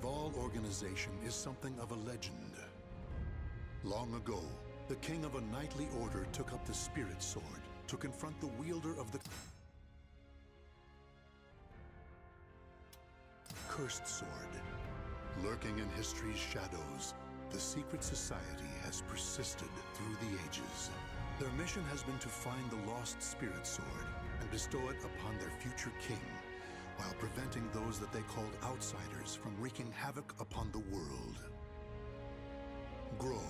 Cabal organization is something of a legend. Long ago, the king of a knightly order took up the spirit sword to confront the wielder of the cursed sword. Lurking in history's shadows, the secret society has persisted through the ages. Their mission has been to find the lost spirit sword and bestow it upon their future king, while preventing those that they called outsiders from wreaking havoc upon the world. Grow,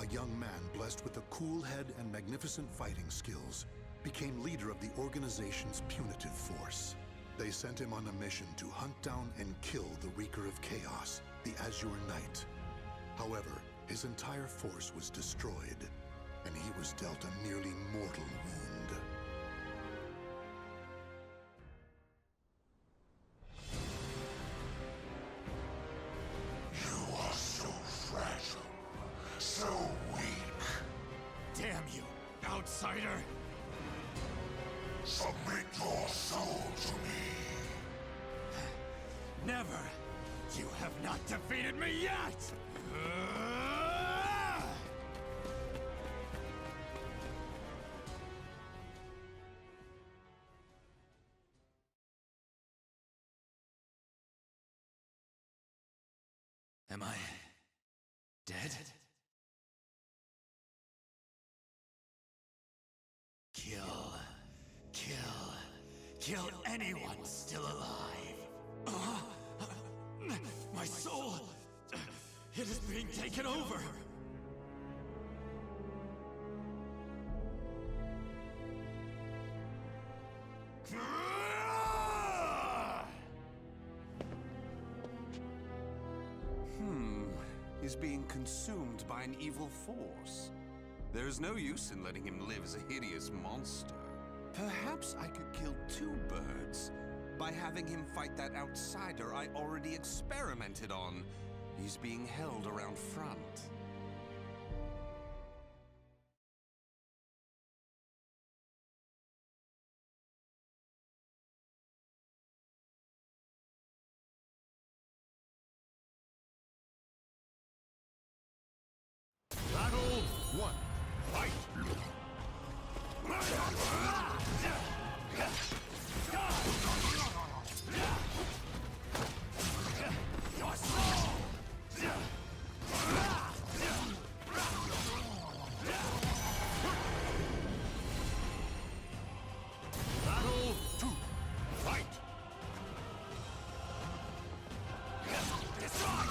a young man blessed with a cool head and magnificent fighting skills, became leader of the organization's punitive force. They sent him on a mission to hunt down and kill the Wreaker of Chaos, the Azure Knight. However, his entire force was destroyed, and he was dealt a nearly mortal wound. You are so fragile, so weak. Damn you, outsider! Submit your soul to me. Never! You have not defeated me yet! Am I dead? Kill anyone still alive. My soul, it is being taken over. He's being consumed by an evil force. There is no use in letting him live as a hideous monster. Perhaps I could kill two birds by having him fight that outsider I already experimented on. He's being held around front. Battle 1. Fight! Your soul! Battle 2. Fight! Destroy!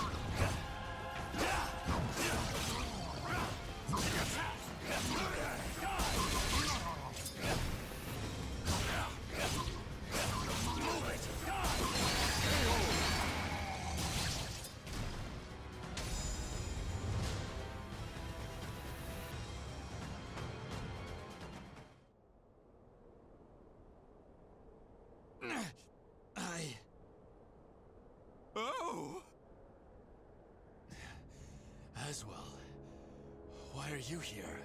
Oh! Aswell, why are you here?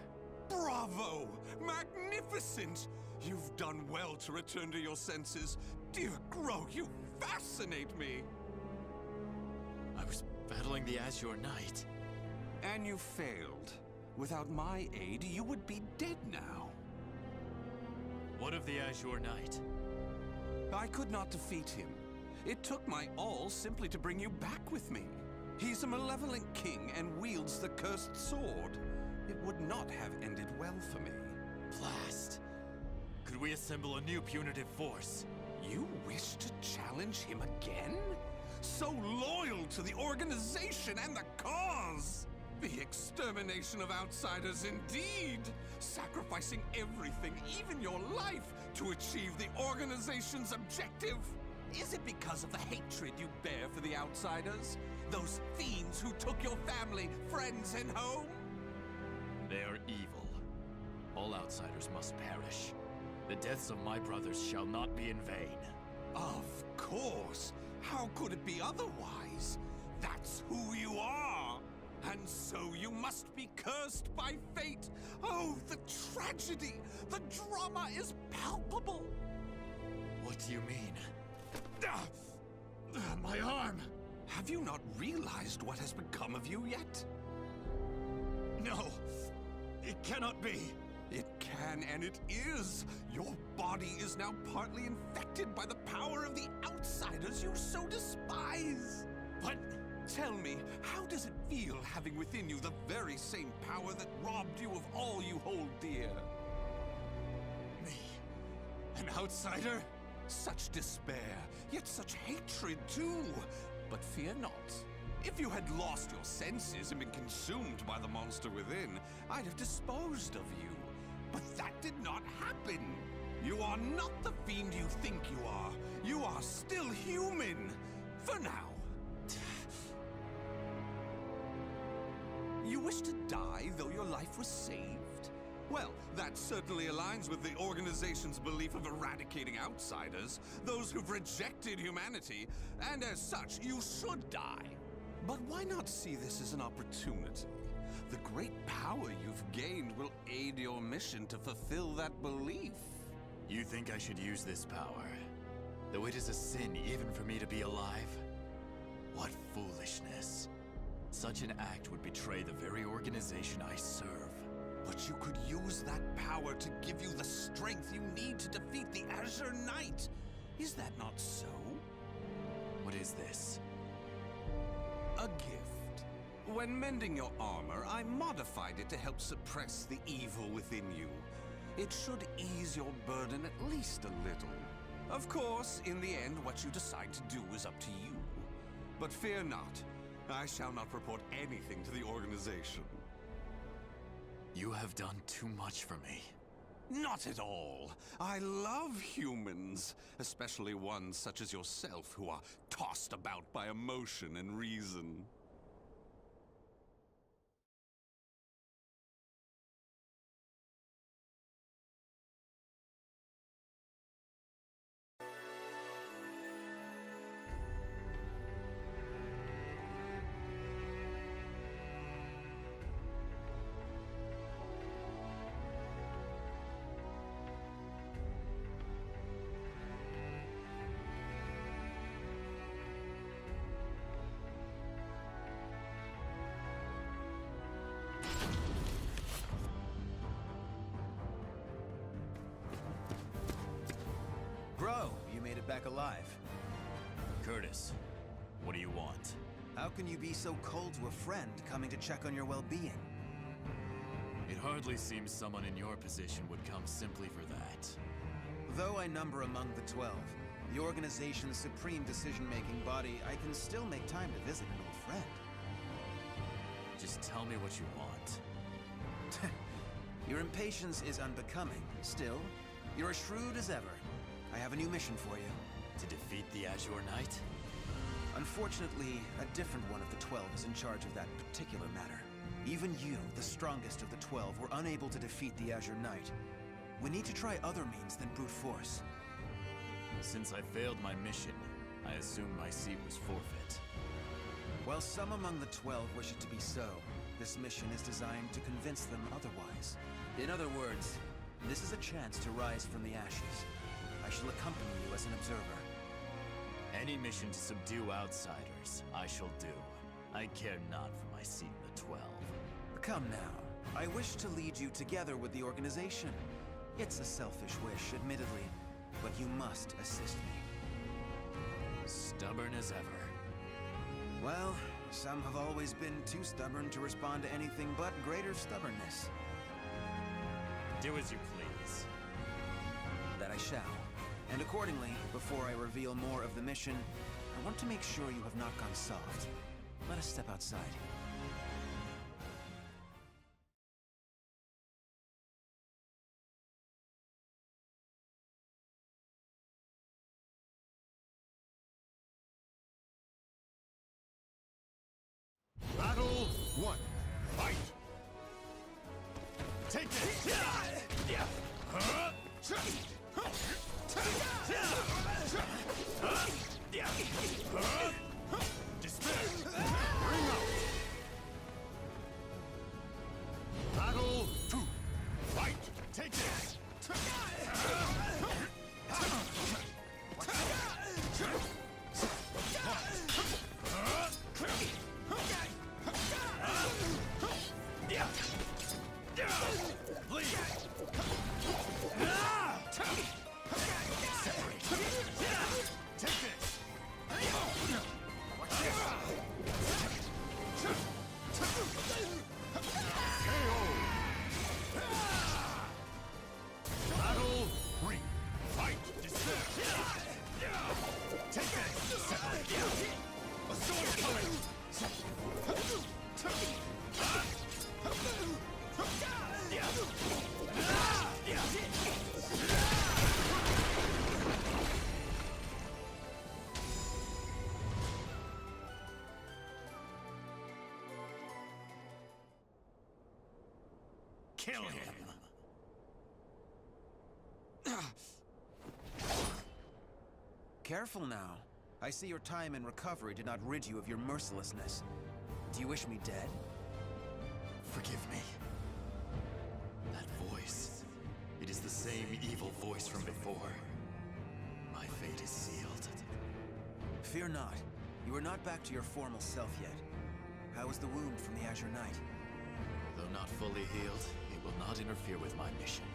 Bravo! Magnificent! You've done well to return to your senses. Dear Grow, you fascinate me! I was battling the Azure Knight. And you failed. Without my aid, you would be dead now. What of the Azure Knight? I could not defeat him. It took my all simply to bring you back with me. He's a malevolent king and wields the cursed sword. It would not have ended well for me. Blast! Could we assemble a new punitive force? You wish to challenge him again? So loyal to the organization and the cause! The extermination of outsiders indeed! Sacrificing everything, even your life, to achieve the organization's objective! Is it because of the hatred you bear for the outsiders? Those fiends who took your family, friends, and home? They are evil. All outsiders must perish. The deaths of my brothers shall not be in vain. Of course! How could it be otherwise? That's who you are! And so you must be cursed by fate! Oh, the tragedy! The drama is palpable! What do you mean? My arm! Have you not realized what has become of you yet? No! It cannot be! It can, and it is! Your body is now partly infected by the power of the outsiders you so despise! But Tell me, how does it feel having within you the very same power that robbed you of all you hold dear? me, an outsider? Such despair, yet such hatred too! But fear not. If you had lost your senses and been consumed by the monster within, I'd have disposed of you. But that did not happen. You are not the fiend you think you are. You are still human. For now. You wish to die, though your life was saved? Well, that certainly aligns with the organization's belief of eradicating outsiders, those who've rejected humanity, and as such, you should die. But why not see this as an opportunity? The great power you've gained will aid your mission to fulfill that belief. You think I should use this power? Though it is a sin even for me to be alive? What foolishness. Such an act would betray the very organization I serve. But you could use that power to give you the strength you need to defeat the Azure Knight. Is that not so? What is this? A gift. When mending your armor, I modified it to help suppress the evil within you. It should ease your burden at least a little. Of course, in the end, what you decide to do is up to you. But fear not. I shall not report anything to the organization. You have done too much for me. Not at all. I love humans, especially ones such as yourself who are tossed about by emotion and reason. Bro, you made it back alive. Curtis, what do you want? How can you be so cold to a friend coming to check on your well-being? It hardly seems someone in your position would come simply for that. Though I number among the 12, the organization's supreme decision-making body, I can still make time to visit an old friend. Just tell me what you want. Your impatience is unbecoming. Still, you're as shrewd as ever. I have a new mission for you. To defeat the Azure Knight? Unfortunately, a different one of the 12 is in charge of that particular matter. Even you, the strongest of the 12, were unable to defeat the Azure Knight. We need to try other means than brute force. Since I failed my mission, I assume my seat was forfeit. While some among the 12 wish it to be so, this mission is designed to convince them otherwise. In other words, this is a chance to rise from the ashes. I shall accompany you as an observer. Any mission to subdue outsiders, I shall do. I care not for my seat in the 12. Come now. I wish to lead you together with the organization. It's a selfish wish, admittedly, but you must assist me. Stubborn as ever. Well, some have always been too stubborn to respond to anything but greater stubbornness. Do as you please. That I shall. And accordingly, before I reveal more of the mission, I want to make sure you have not gone soft. Let us step outside. Battle 1. Fight! Take this! Despair! Bring out! Take this! A sword coming! Kill him! Careful now. I see your time in recovery did not rid you of your mercilessness. Do you wish me dead? Forgive me. That voice. It is the same evil voice from before. My fate is sealed. Fear not. You are not back to your formal self yet. How is the wound from the Azure Knight? Though not fully healed, it will not interfere with my mission.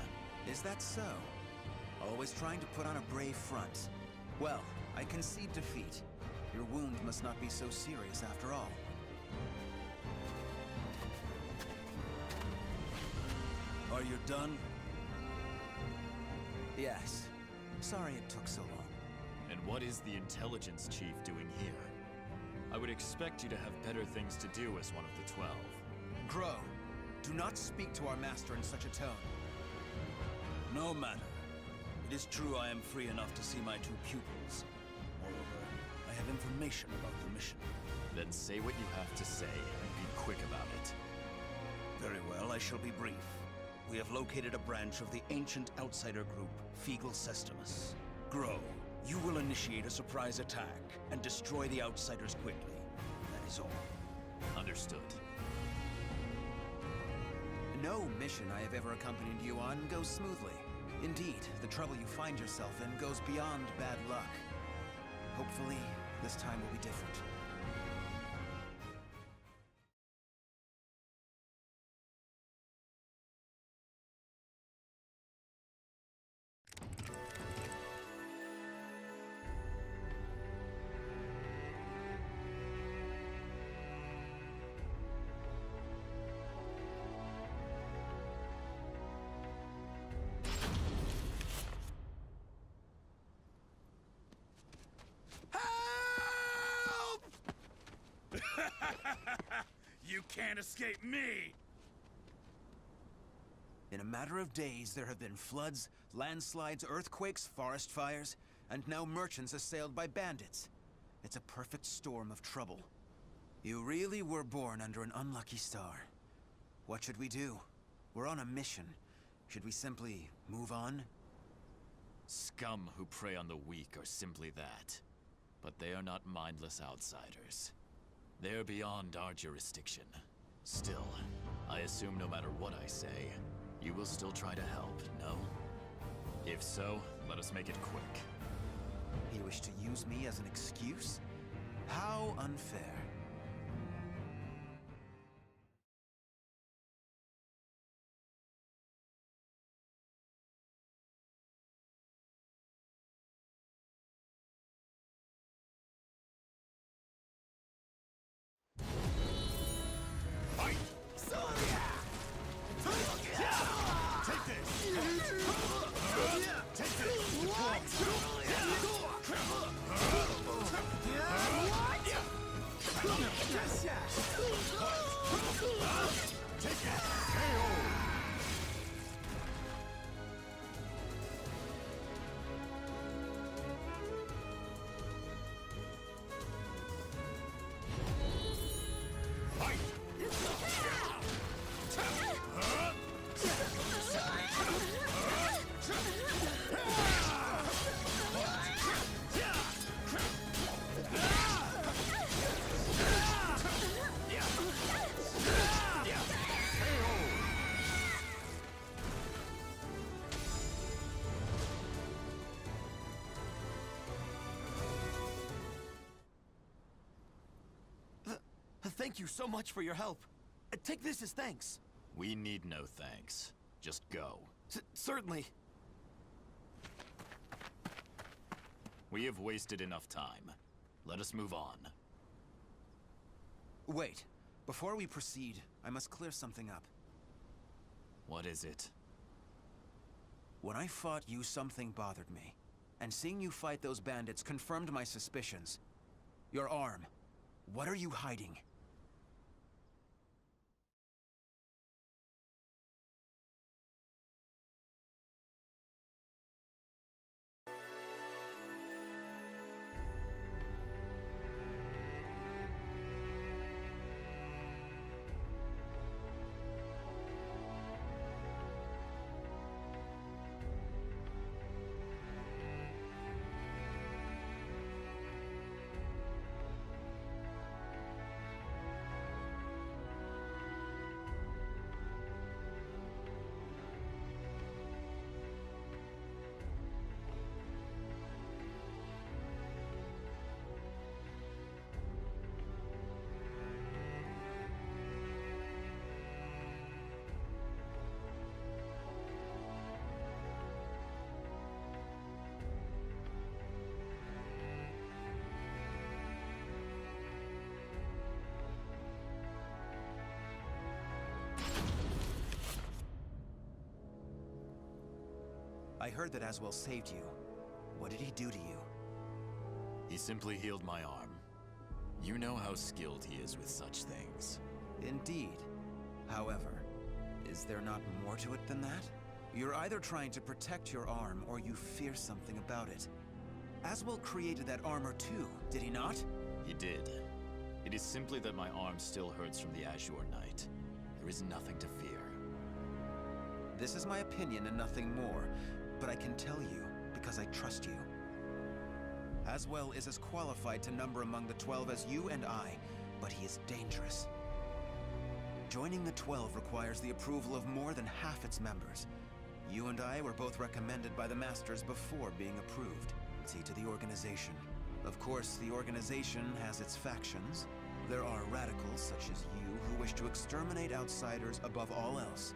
Is that so? Always trying to put on a brave front. Well, I concede defeat. Your wound must not be so serious after all. Are you done? Yes. Sorry it took so long. And what is the intelligence chief doing here? I would expect you to have better things to do as one of the 12. Grow, do not speak to our master in such a tone. No matter. It is true I am free enough to see my two pupils. Moreover, I have information about the mission. Then say what you have to say, and be quick about it. Very well, I shall be brief. We have located a branch of the ancient outsider group, Feegle Sestimus. Grow, you will initiate a surprise attack and destroy the outsiders quickly. That is all. Understood. No mission I have ever accompanied you on goes smoothly. Indeed, the trouble you find yourself in goes beyond bad luck. Hopefully, this time will be different. You can't escape me! In a matter of days, there have been floods, landslides, earthquakes, forest fires, and now merchants assailed by bandits. It's a perfect storm of trouble. You really were born under an unlucky star. What should we do? We're on a mission. Should we simply move on? Scum who prey on the weak are simply that. But they are not mindless outsiders. They're beyond our jurisdiction. Still, I assume no matter what I say, you will still try to help, no? If so, let us make it quick. You wish to use me as an excuse? How unfair. Thank you so much for your help. Take this as thanks. We need no thanks. Just go. Certainly. We have wasted enough time. Let us move on. Wait. Before we proceed, I must clear something up. What is it? When I fought you, something bothered me. and seeing you fight those bandits confirmed my suspicions. Your arm. What are you hiding? I heard that Aswell saved you. What did he do to you? He simply healed my arm. You know how skilled he is with such things. Indeed. However, is there not more to it than that? You're either trying to protect your arm, or you fear something about it. Aswell created that armor too, did he not? He did. It is simply that my arm still hurts from the Azure Knight. There is nothing to fear. This is my opinion and nothing more, but I can tell you because I trust you. Aswell is as qualified to number among the 12 as you and I, but he is dangerous. Joining the 12 requires the approval of more than half its members. You and I were both recommended by the Masters before being approved. See to the organization. Of course, the organization has its factions. There are radicals such as you who wish to exterminate outsiders above all else.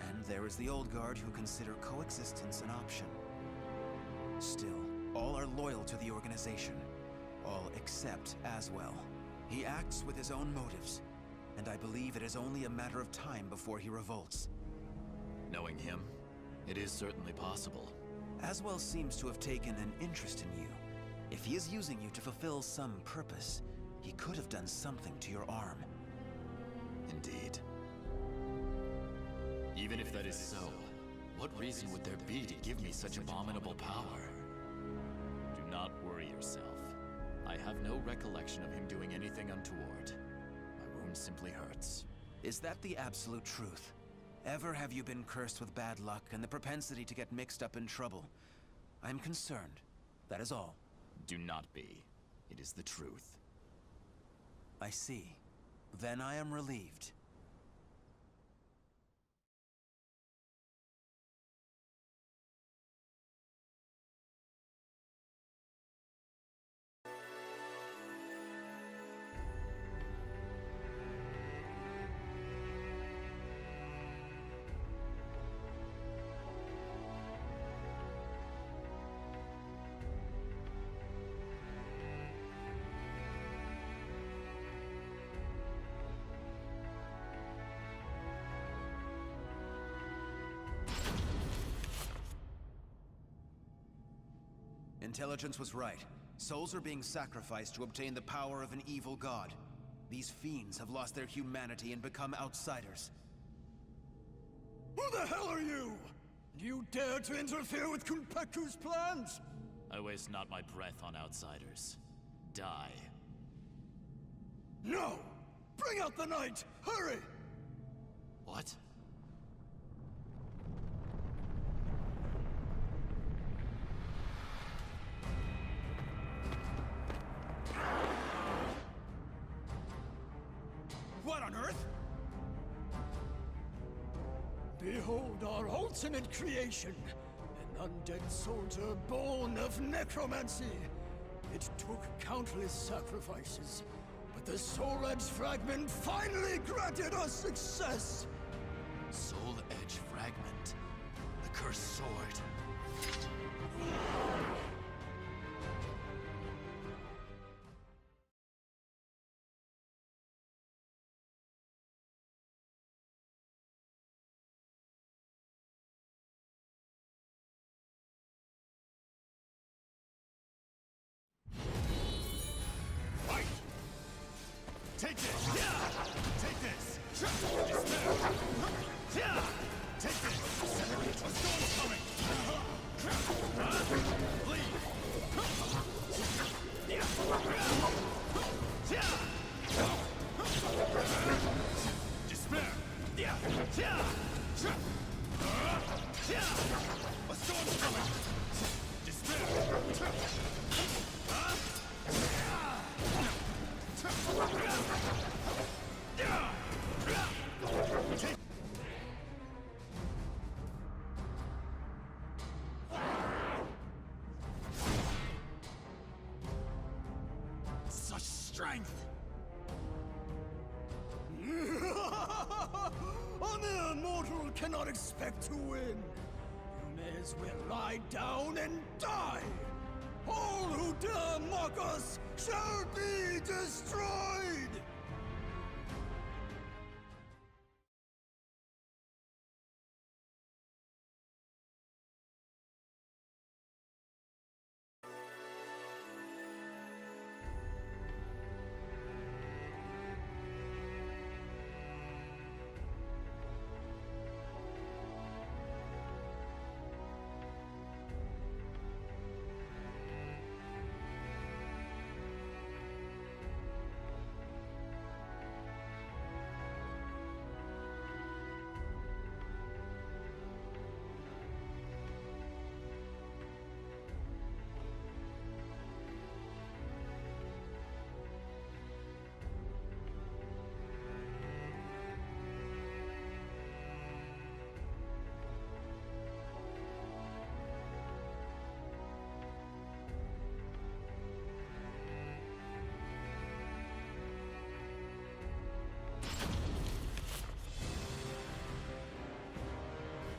And there is the old guard who consider coexistence an option. Still, all are loyal to the organization. All except Aswell. He acts with his own motives, and I believe it is only a matter of time before he revolts. Knowing him, it is certainly possible. Aswell seems to have taken an interest in you. If he is using you to fulfill some purpose, he could have done something to your arm. Indeed. Even if that is so, what reason would there be to give me such abominable power? Do not worry yourself. I have no recollection of him doing anything untoward. My wound simply hurts. Is that the absolute truth? Ever have you been cursed with bad luck and the propensity to get mixed up in trouble? I'm concerned. That is all. Do not be. It is the truth. I see. Then I am relieved. Intelligence was right. Souls are being sacrificed to obtain the power of an evil god. These fiends have lost their humanity and become outsiders. Who the hell are you? Do you dare to interfere with Kunpeku's plans? I waste not my breath on outsiders. Die. No! Bring out the knight! Hurry! What? What on earth? Behold our ultimate creation. An undead soldier born of necromancy. It took countless sacrifices, but the Soul Edge fragment finally granted us success! Soul Edge fragment. The cursed sword. Take this! Take this! Despair! Take this! A storm's coming! Leave! Despair! A storm's coming! Despair! Such strength! A mere mortal cannot expect to win. You may as well lie down and die. All who dare mock us shall be destroyed!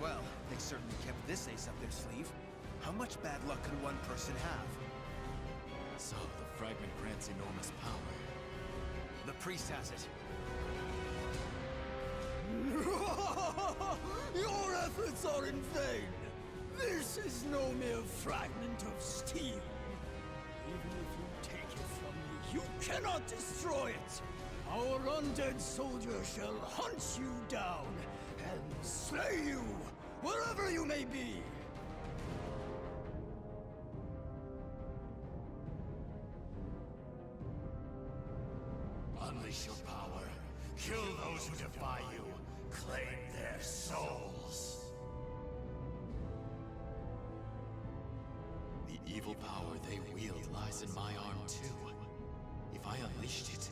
Well, they certainly kept this ace up their sleeve. How much bad luck can one person have? So, the fragment grants enormous power. The priest has it. Your efforts are in vain. This is no mere fragment of steel. Even if you take it from me, you cannot destroy it. Our undead soldier shall hunt you down and slay you, wherever you may be. Unleash your power. Kill those who defy you. Claim their souls. The evil power they wield lies in my arm too. If I unleashed it,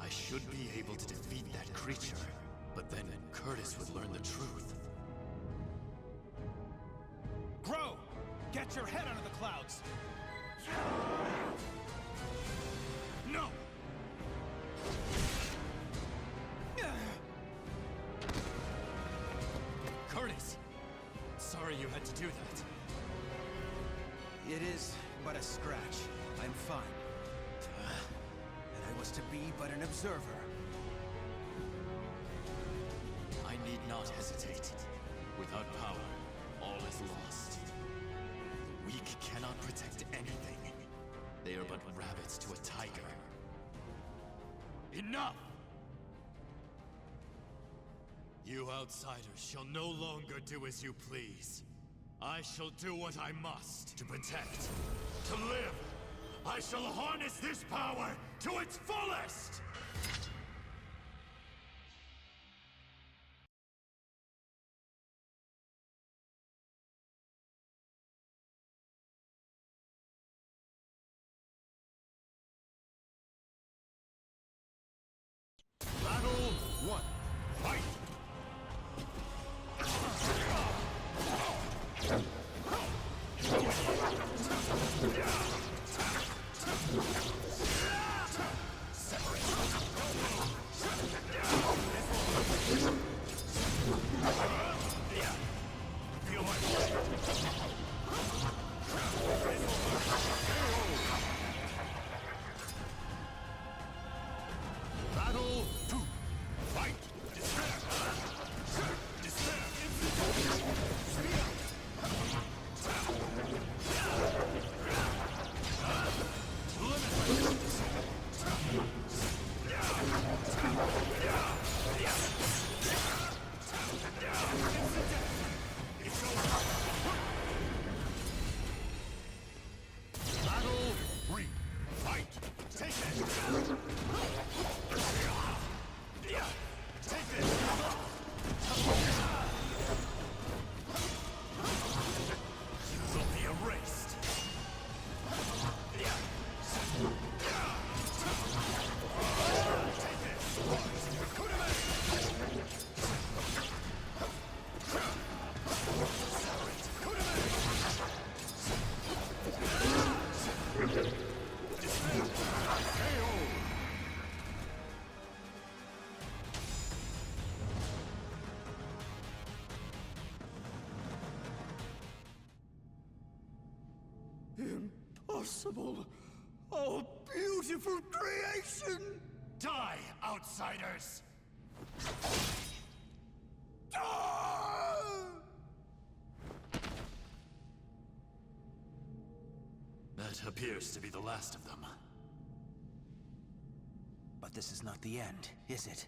I should be able to defeat that creature. But then Curtis would learn the truth. Grow! Get your head out of the clouds! No! Curtis! Sorry you had to do that. It is but a scratch. I'm fine. And I was to be but an observer. I need not hesitate. Without power, all is lost. The weak cannot protect anything. They are but rabbits to a tiger. Enough! You outsiders shall no longer do as you please. I shall do what I must to protect, to live. I shall harness this power to its fullest! Battle 1. Fight! Separate. Impossible! Oh, beautiful creation! Die, outsiders! Ah! That appears to be the last of them. But this is not the end, is it?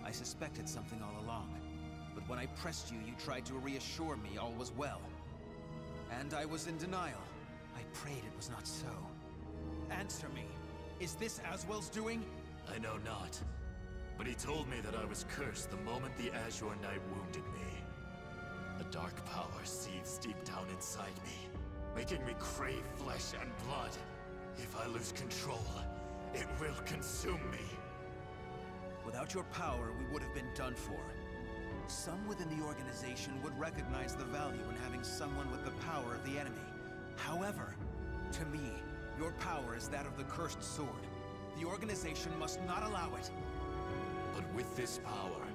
I suspected something all along, but when I pressed you, you tried to reassure me all was well. And I was in denial. I prayed it was not so. Answer me. Is this Aswell's doing? I know not. But he told me that I was cursed the moment the Azure Knight wounded me. A dark power seethes deep down inside me, making me crave flesh and blood. If I lose control, it will consume me. Without your power, we would have been done for. Some within the organization would recognize the value in having someone with the power of the enemy. However, to me, your power is that of the Cursed Sword. The organization must not allow it. But with this power,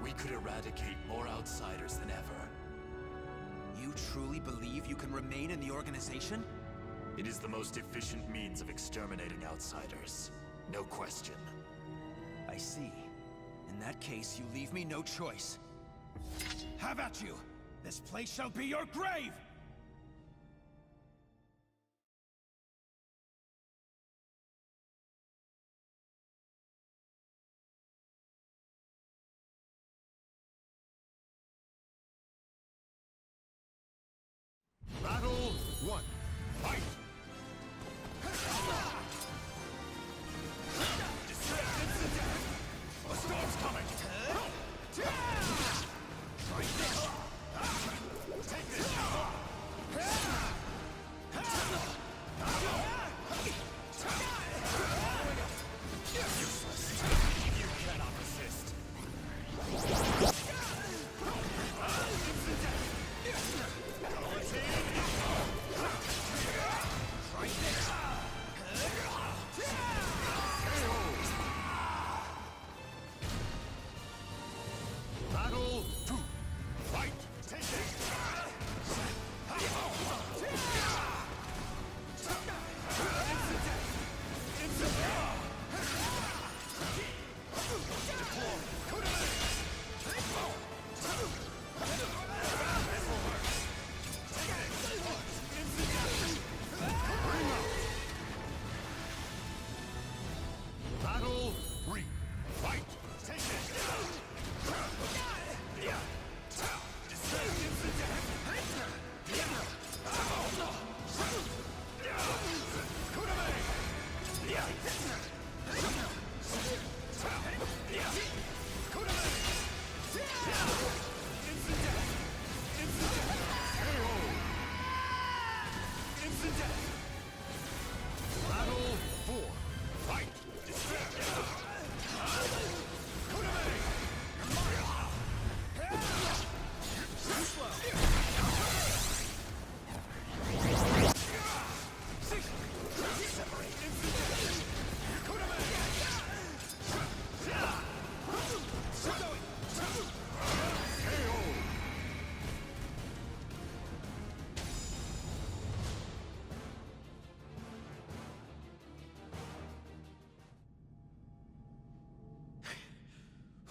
we could eradicate more outsiders than ever. You truly believe you can remain in the organization? It is the most efficient means of exterminating outsiders. No question. I see. In that case, you leave me no choice. Have at you! This place shall be your grave! Battle 1. Fight! A storm's coming! Take this! Useless. You cannot resist.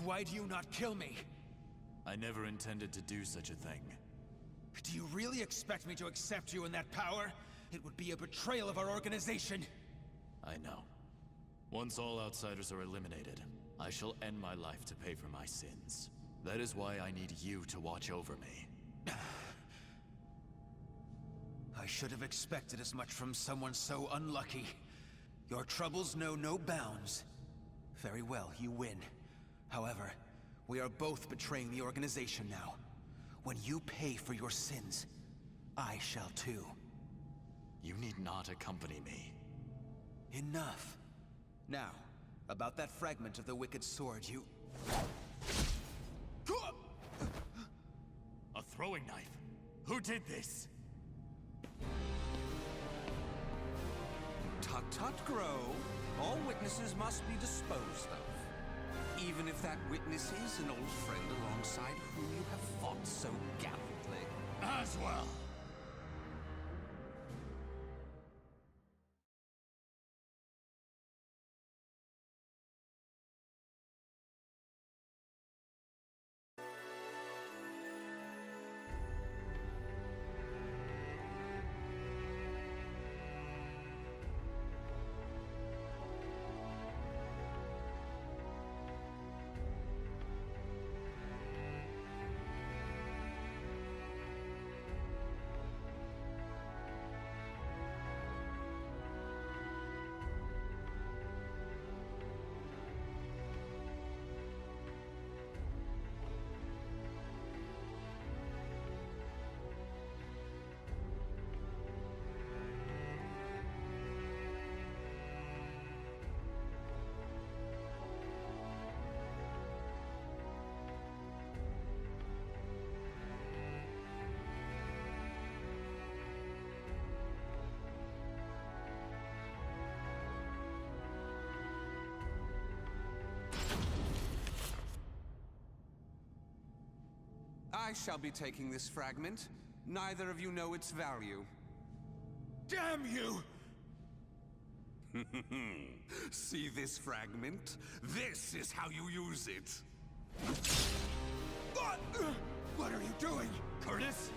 why do you not kill me? I never intended to do such a thing. Do you really expect me to accept you in that power? It would be a betrayal of our organization. I know. Once all outsiders are eliminated, I shall end my life to pay for my sins. That is why I need you to watch over me. I should have expected as much from someone so unlucky. Your troubles know no bounds. Very well, you win. However, we are both betraying the organization now. When you pay for your sins, I shall too. You need not accompany me. Enough. Now, about that fragment of the Wicked Sword, you... A throwing knife? Who did this? Tut-tut, Grow. All witnesses must be disposed of. Even if that witness is an old friend alongside whom you have fought so gallantly. As well. I shall be taking this fragment. Neither of you know its value. Damn you! See this fragment? This is how you use it. What are you doing? Curtis?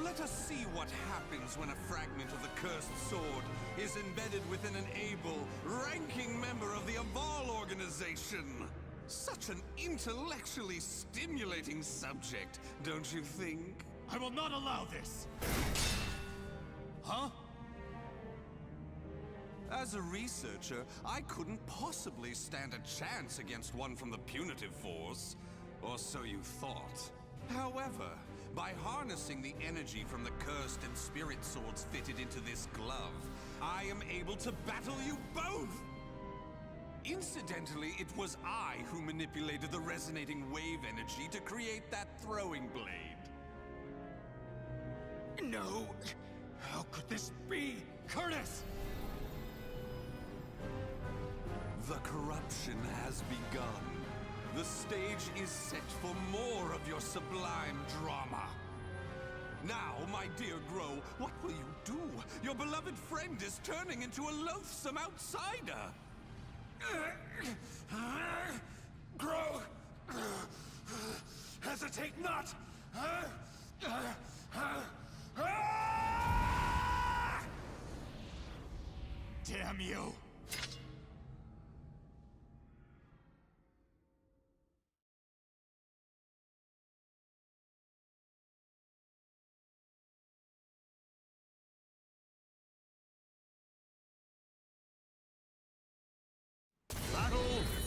Let us see what happens when a fragment of the cursed sword is embedded within an able, ranking member of the Aval organization. Such an intellectually stimulating subject, don't you think? I will not allow this! Huh? As a researcher, I couldn't possibly stand a chance against one from the punitive force. Or so you thought. However, by harnessing the energy from the cursed and spirit swords fitted into this glove, I am able to battle you both! Incidentally, it was I who manipulated the resonating wave energy to create that throwing blade. No! How could this be? Curtis! The corruption has begun. The stage is set for more of your sublime drama. Now, my dear Grow, what will you do? Your beloved friend is turning into a loathsome outsider! Grow! Hesitate not! Damn you! Battle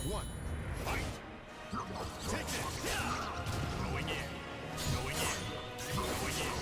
1. Fight! Take this! Going in! Going in! Going in!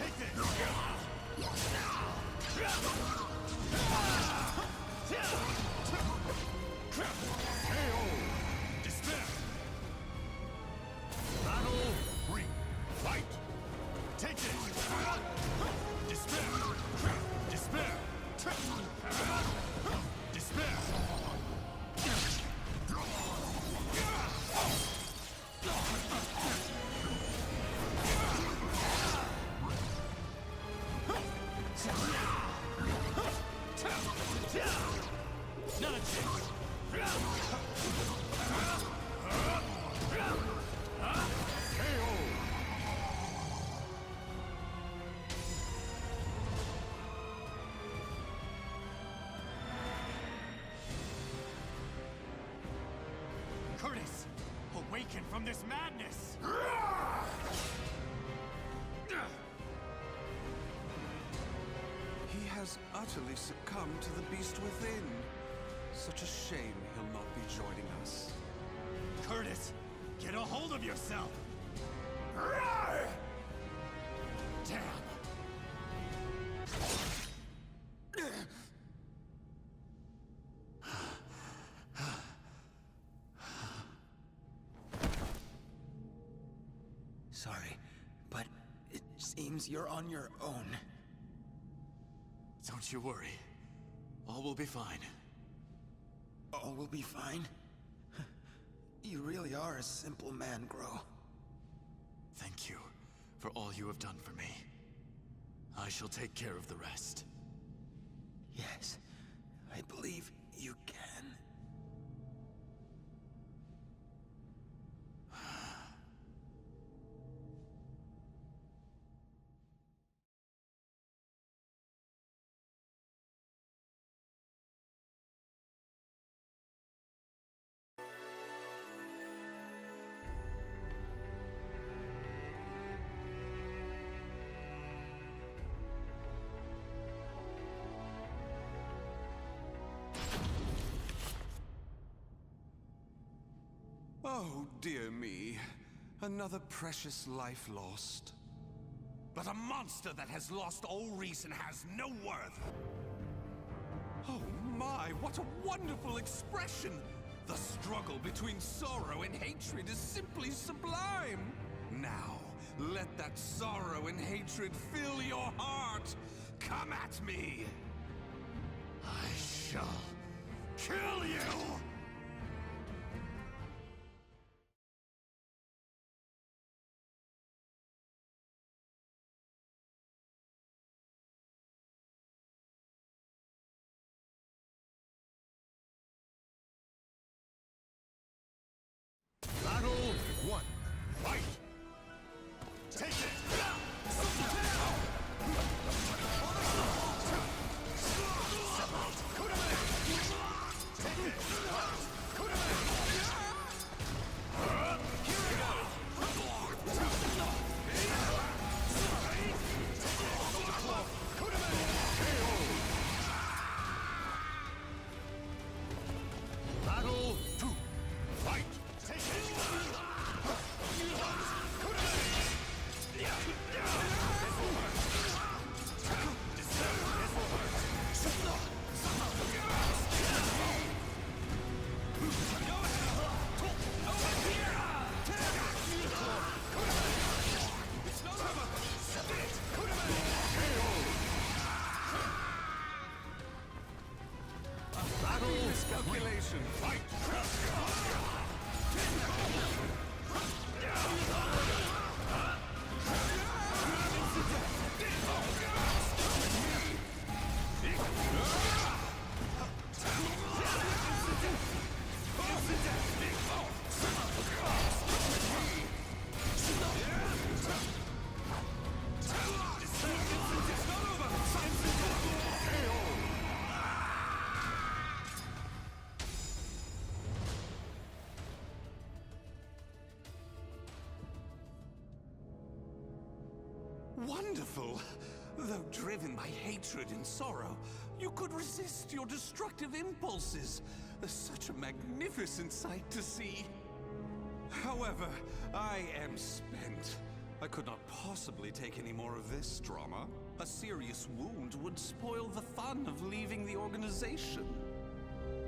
Take this! KO! Despair! Battle 3. Fight! Take this! Despair! Despair! Despair! Not a chance! Curtis! Awaken from this madness! He has utterly succumbed to the beast within. Such a shame he'll not be joining us. Curtis! Get a hold of yourself! Damn! Sorry, but it seems you're on your own. Don't you worry. All will be fine. All will be fine? You really are a simple man, Grow. Thank you for all you have done for me. I shall take care of the rest. Yes, I believe you can. Oh, dear me. Another precious life lost. But a monster that has lost all reason has no worth. Oh my, what a wonderful expression! The struggle between sorrow and hatred is simply sublime! Now, let that sorrow and hatred fill your heart! Come at me! I shall Kill you! Battle 1. Fight! take it! Battle 2. Fight! Take it! Battle Miscalculation! Fight! Wonderful! Though driven by hatred and sorrow, you could resist your destructive impulses. Such a magnificent sight to see. However, I am spent. I could not possibly take any more of this drama. A serious wound would spoil the fun of leaving the organization.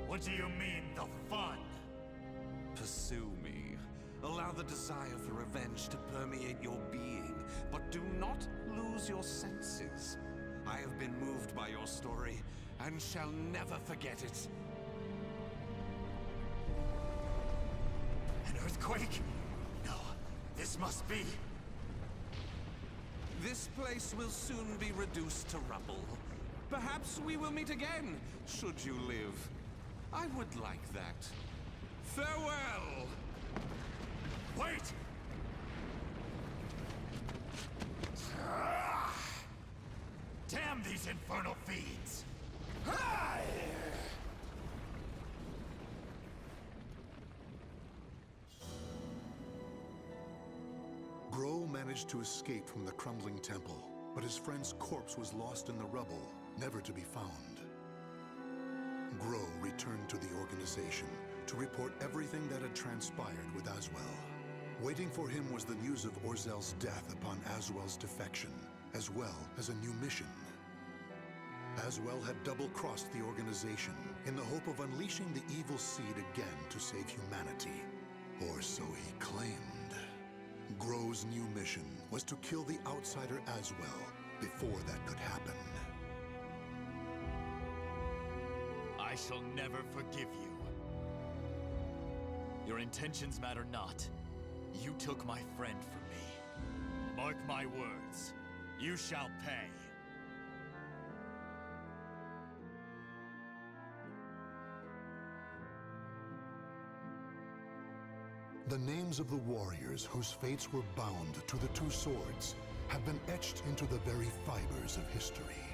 What do you mean, the fun? Pursue me. Allow the desire for revenge to permeate your being, but do not lose your senses. I have been moved by your story, and shall never forget it. An earthquake? No, this must be... This place will soon be reduced to rubble. Perhaps we will meet again, should you live. I would like that. Farewell! Wait! Damn these infernal fiends! Grow managed to escape from the crumbling temple, but his friend's corpse was lost in the rubble, never to be found. Grow returned to the organization to report everything that had transpired with Aswell. Waiting for him was the news of Orzel's death upon Aswell's defection, as well as a new mission. Aswell had double-crossed the organization in the hope of unleashing the evil seed again to save humanity. Or so he claimed. Grow's new mission was to kill the outsider Aswell before that could happen. I shall never forgive you. Your intentions matter not. You took my friend from me. Mark my words. You shall pay. The names of the warriors whose fates were bound to the two swords have been etched into the very fibers of history.